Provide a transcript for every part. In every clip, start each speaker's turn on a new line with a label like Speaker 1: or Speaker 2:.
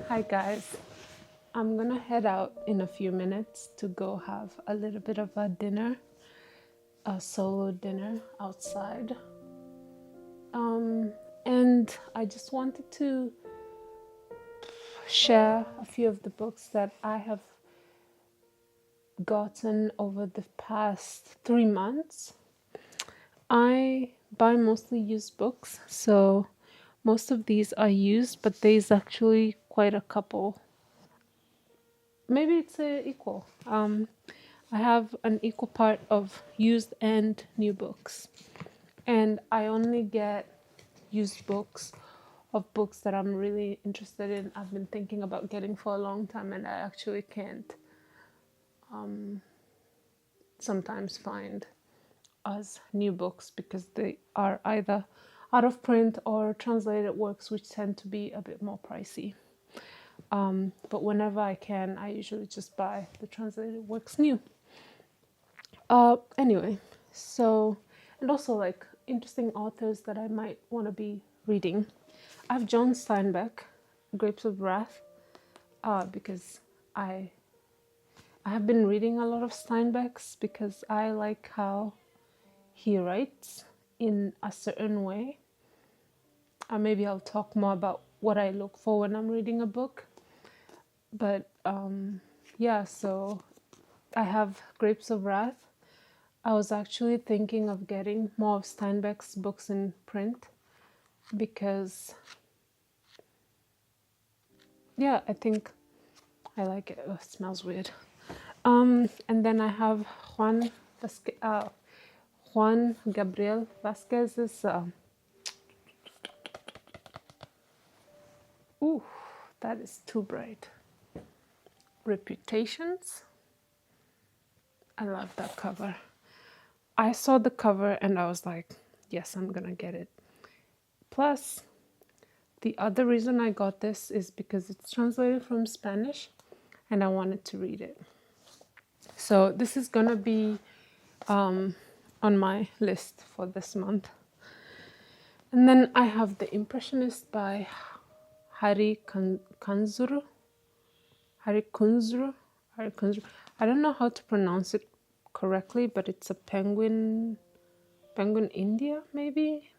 Speaker 1: Hi guys. I'm gonna head out in a few minutes to go have a little bit of a dinner, a solo dinner outside. And I just wanted to share a few of the books that I have gotten over the past 3 months. I buy mostly used books, so most of these are used, but there's actually quite a couple. Maybe it's equal. I have an equal part of used and new books. And I only get used books of books that I'm really interested in. I've been thinking about getting for a long time, and I actually can't sometimes find as new books because they are either out of print or translated works, which tend to be a bit more pricey. But whenever I can, I usually just buy the translated works new. Anyway, so, and also like interesting authors that I might want to be reading. I have John Steinbeck, Grapes of Wrath, because I have been reading a lot of Steinbeck's because I like how he writes in a certain way. Maybe I'll talk more about what I look for when I'm reading a book. But yeah, so I have Grapes of Wrath. I was actually thinking of getting more of Steinbeck's books in print because, yeah, I think I like it. Oh, it smells weird. And then I have Juan Gabriel Vasquez's. Ooh, that is too bright. Reputations. I love that cover. I saw the cover and I was like, yes, I'm gonna get it. Plus, the other reason I got this is because it's translated from Spanish and I wanted to read it. So this is gonna be on my list for this month. And then I have The Impressionist by Hari Kunzru. I don't know how to pronounce it correctly, but it's a penguin India, maybe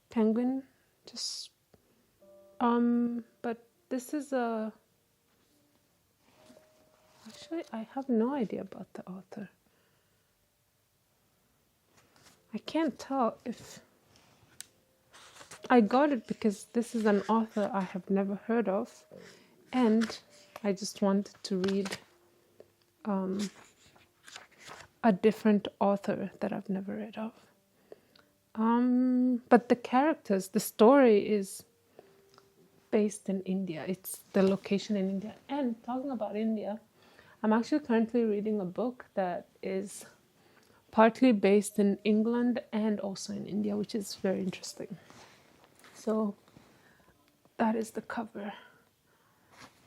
Speaker 1: penguin. Just but this is actually I have no idea about the author. I can't tell if I got it because this is an author I have never heard of, and I just wanted to read a different author that I've never read of. But the characters, the story is based in India. It's the location in India. And talking about India, I'm actually currently reading a book that is partly based in England and also in India, which is very interesting. So that is the cover.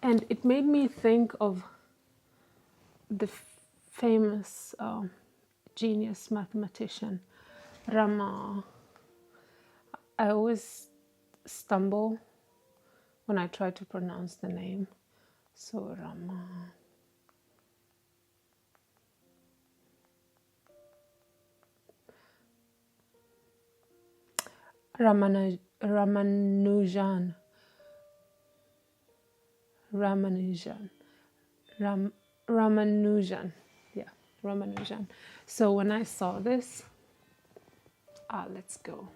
Speaker 1: And it made me think of the famous genius mathematician Rama. I always stumble when I try to pronounce the name. So Ramanujan. Yeah, Ramanujan. So when I saw this, let's go.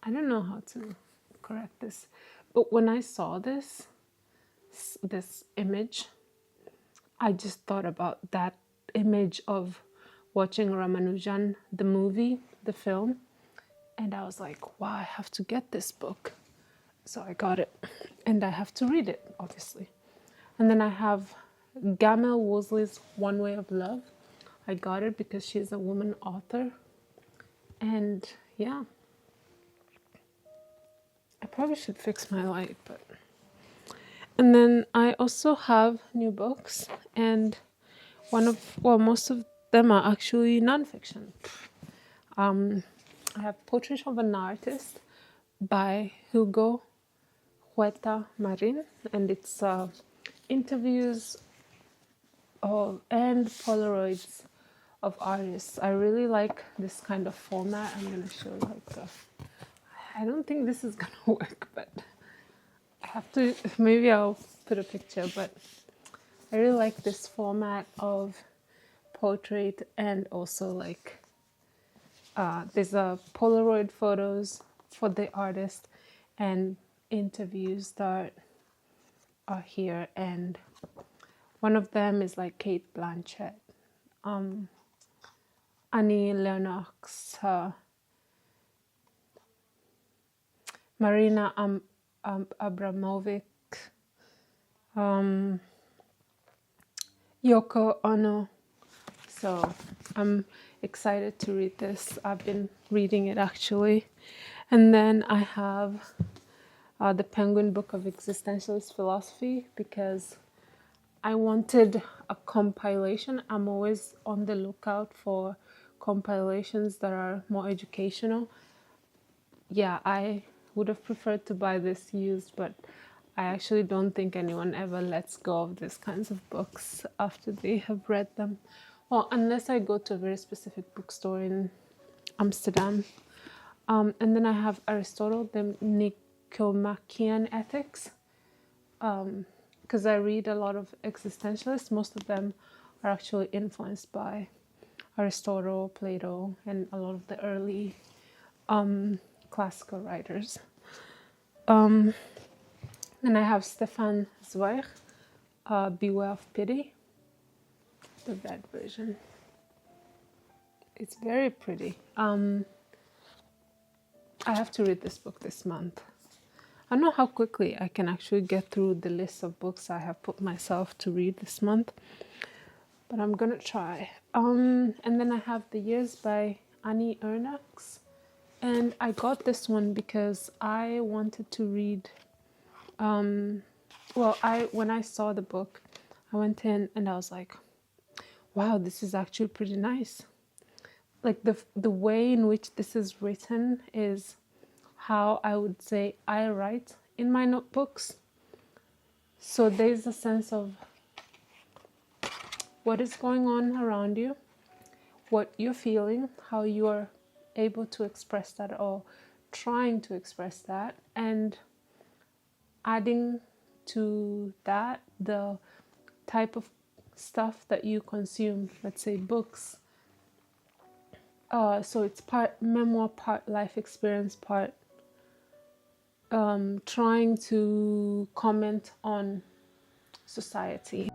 Speaker 1: I don't know how to correct this, but when I saw this image, I just thought about that image of watching Ramanujan, the movie, the film, and I was like, wow, I have to get this book. So I got it, and I have to read it, obviously. And then I have Gamel Wolseley's One Way of Love. I got it because she's a woman author. And yeah, I probably should fix my light, but... And then I also have new books, and most of them are actually nonfiction. I have Portrait of an Artist by Hugo Huerta Marin, and it's interviews and Polaroids of artists. I really like this kind of format. I'm gonna show like I don't think this is gonna work, but I have to. Maybe I'll put a picture. But I really like this format of portrait and also like there's a Polaroid photos for the artist and interviews that are here, and one of them is like Kate Blanchett, Annie Lennox, Marina Abramovic, Yoko Ono. So I'm excited to read this. I've been reading it actually. And then I have the Penguin Book of Existentialist Philosophy because I wanted a compilation. I'm always on the lookout for compilations that are more educational. Yeah, I would have preferred to buy this used, but I actually don't think anyone ever lets go of these kinds of books after they have read them. Well, unless I go to a very specific bookstore in Amsterdam. And then I have Aristotle, the Nichomachean Ethics, because I read a lot of existentialists. Most of them are actually influenced by Aristotle, Plato, and a lot of the early classical writers. Then I have Stephan Zweig, Beware of Pity, the red version. It's very pretty. I have to read this book this month. I don't know how quickly I can actually get through the list of books I have put myself to read this month, but I'm gonna try. And then I have The Years by Annie Ernax, and I got this one because I wanted to read. When I saw the book, I went in and I was like, "Wow, this is actually pretty nice." Like the way in which this is written is how I would say I write in my notebooks. So there's a sense of what is going on around you, what you're feeling, how you are able to express that or trying to express that, and adding to that the type of stuff that you consume, let's say books. So it's part memoir, part life experience, part trying to comment on society.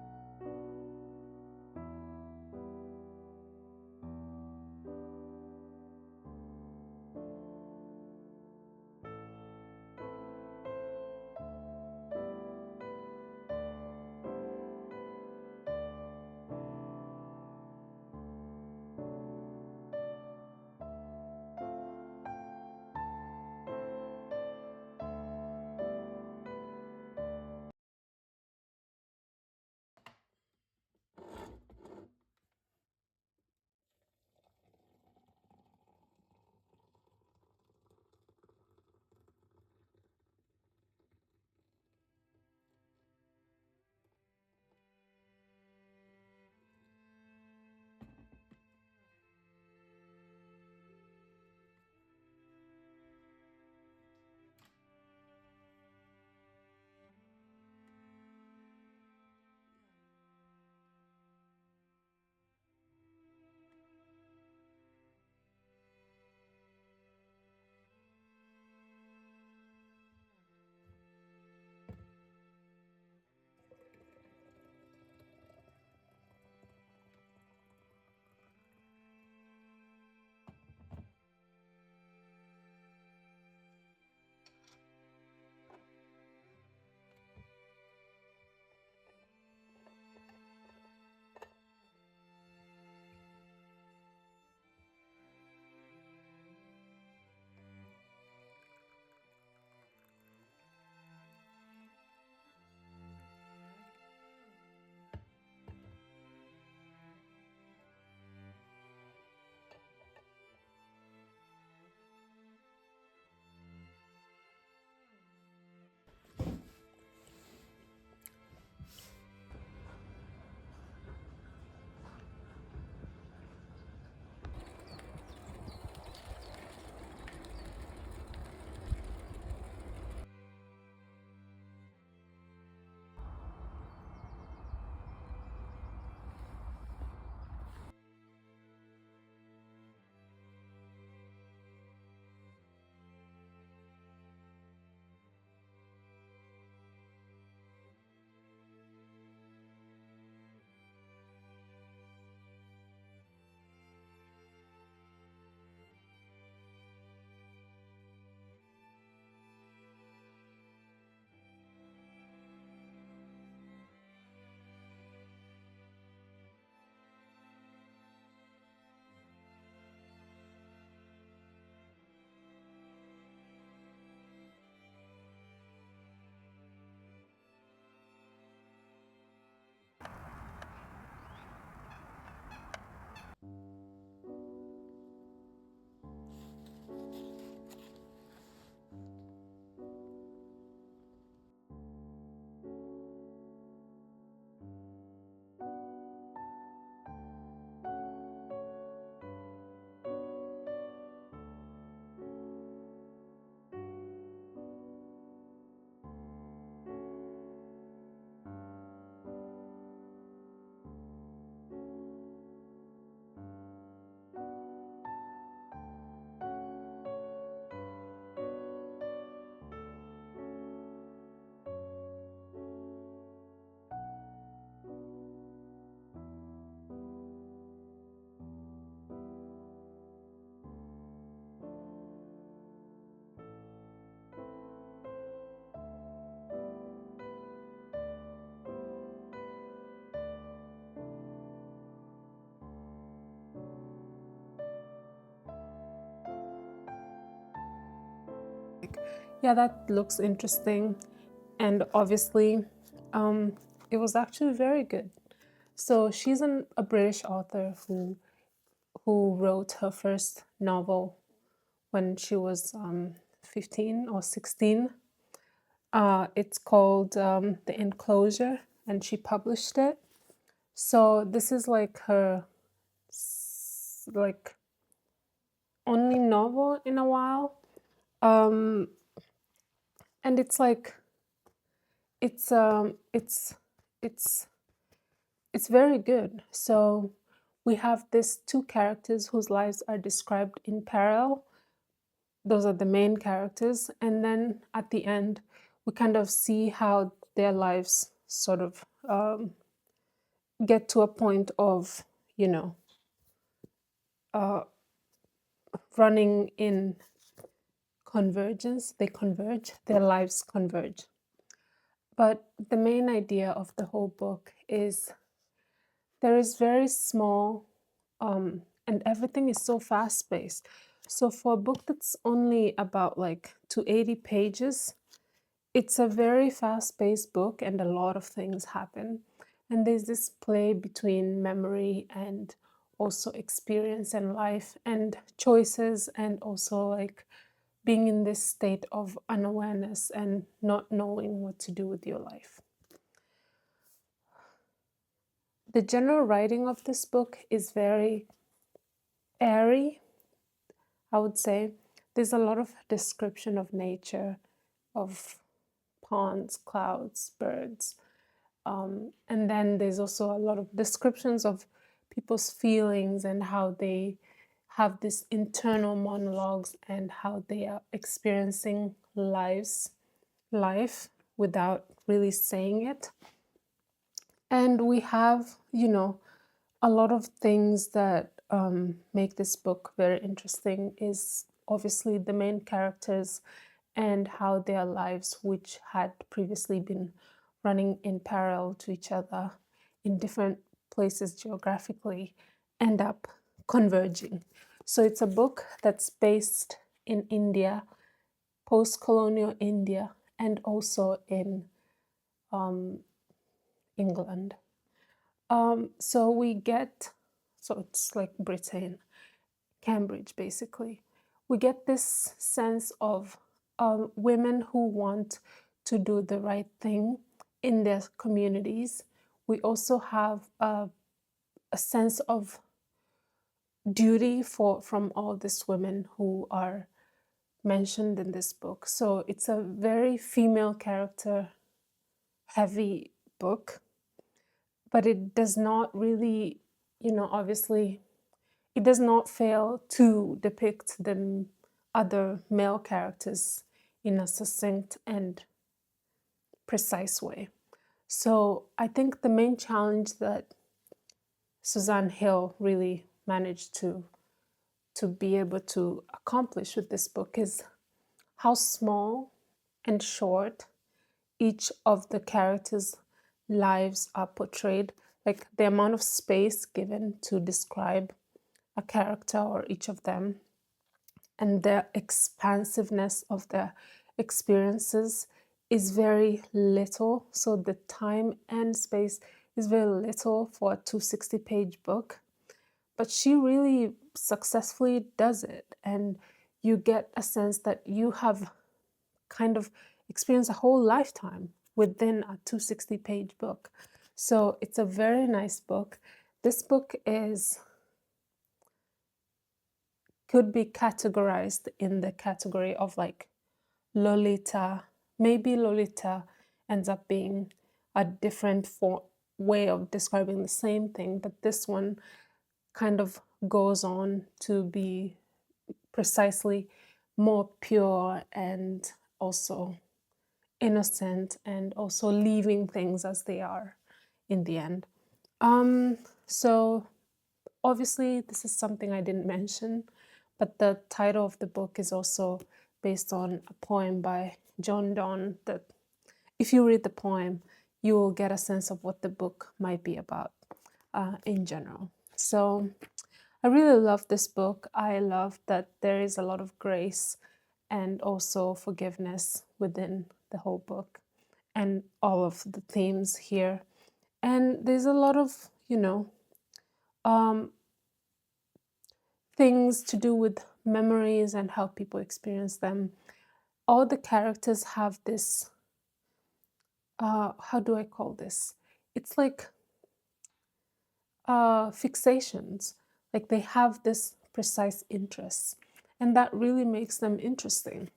Speaker 1: yeah, that looks interesting. And obviously, it was actually very good. So she's a British author who wrote her first novel when she was 15 or 16. It's called The Enclosure, and she published it. So this is like her like only novel in a while, and it's like it's it's very good. So we have these two characters whose lives are described in parallel. Those are the main characters, and then at the end we kind of see how their lives sort of get to a point of, you know, running in convergence. They converge, their lives converge. But the main idea of the whole book is there is very small, and everything is so fast paced. So for a book that's only about like 280 pages, it's a very fast paced book and a lot of things happen. And there's this play between memory and also experience and life and choices, and also like being in this state of unawareness and not knowing what to do with your life. The general writing of this book is very airy, I would say. There's a lot of description of nature, of ponds, clouds, birds. And then there's also a lot of descriptions of people's feelings and how they have these internal monologues and how they are experiencing life without really saying it. And we have, you know, a lot of things that make this book very interesting is obviously the main characters and how their lives, which had previously been running in parallel to each other in different places geographically, end up converging. So it's a book that's based in India, post-colonial India, and also in England. So it's like Britain, Cambridge, basically. We get this sense of women who want to do the right thing in their communities. We also have a sense of duty from all these women who are mentioned in this book. So it's a very female character heavy book, but it does not really, obviously, it does not fail to depict the other male characters in a succinct and precise way. So I think the main challenge that Suzanne Hill really managed to be able to accomplish with this book is how small and short each of the characters' lives are portrayed, like the amount of space given to describe a character or each of them, and the expansiveness of their experiences is very little. So the time and space is very little for a 260-page book. But she really successfully does it. And you get a sense that you have kind of experienced a whole lifetime within a 260-page book. So it's a very nice book. This book could be categorized in the category of like Lolita. Maybe Lolita ends up being a different way of describing the same thing, but this one kind of goes on to be precisely more pure and also innocent, and also leaving things as they are in the end. So obviously this is something I didn't mention, but the title of the book is also based on a poem by John Donne that if you read the poem, you will get a sense of what the book might be about in general. So I really love this book. I love that there is a lot of grace and also forgiveness within the whole book and all of the themes here. And there's a lot of, um, things to do with memories and how people experience them. All the characters have this, how do I call this? It's like fixations, like they have this precise interests, and that really makes them interesting.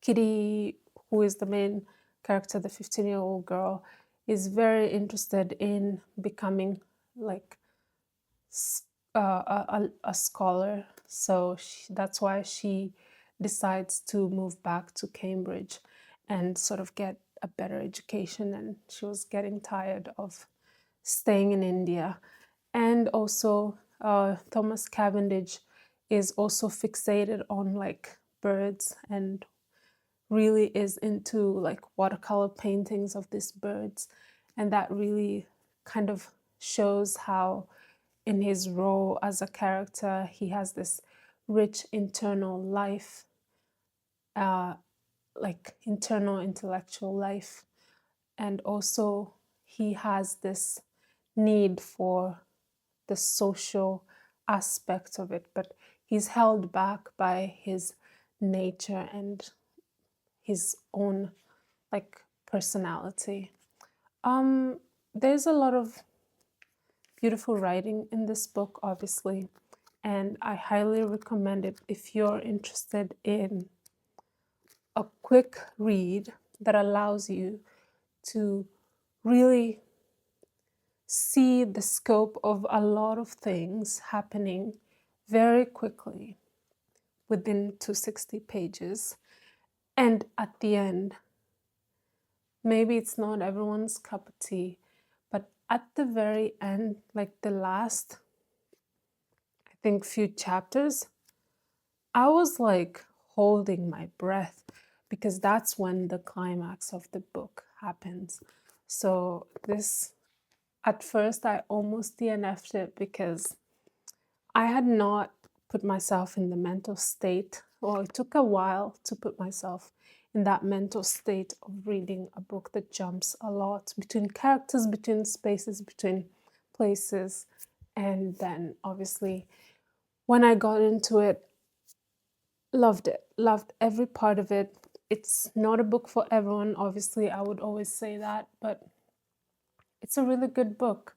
Speaker 1: Kitty, who is the main character, the 15-year-old girl, is very interested in becoming like a scholar. So that's why she decides to move back to Cambridge and sort of get a better education. And she was getting tired of staying in India. And also, Thomas Cavendish is also fixated on like birds and really is into like watercolor paintings of these birds. And that really kind of shows how in his role as a character he has this rich internal life, like internal intellectual life, and also he has this need for the social aspect of it, but he's held back by his nature and his own like personality. There's a lot of beautiful writing in this book, obviously, and I highly recommend it if you're interested in a quick read that allows you to really see the scope of a lot of things happening very quickly within 260 pages. And at the end, maybe it's not everyone's cup of tea, but at the very end, like the last, I think, few chapters, I was like holding my breath because that's when the climax of the book happens. So this, at first, I almost DNF'd it because I had not put myself in the mental state, or it took a while to put myself in that mental state of reading a book that jumps a lot between characters, between spaces, between places. And then obviously when I got into it, loved it, loved every part of it. It's not a book for everyone, obviously, I would always say that, but it's a really good book.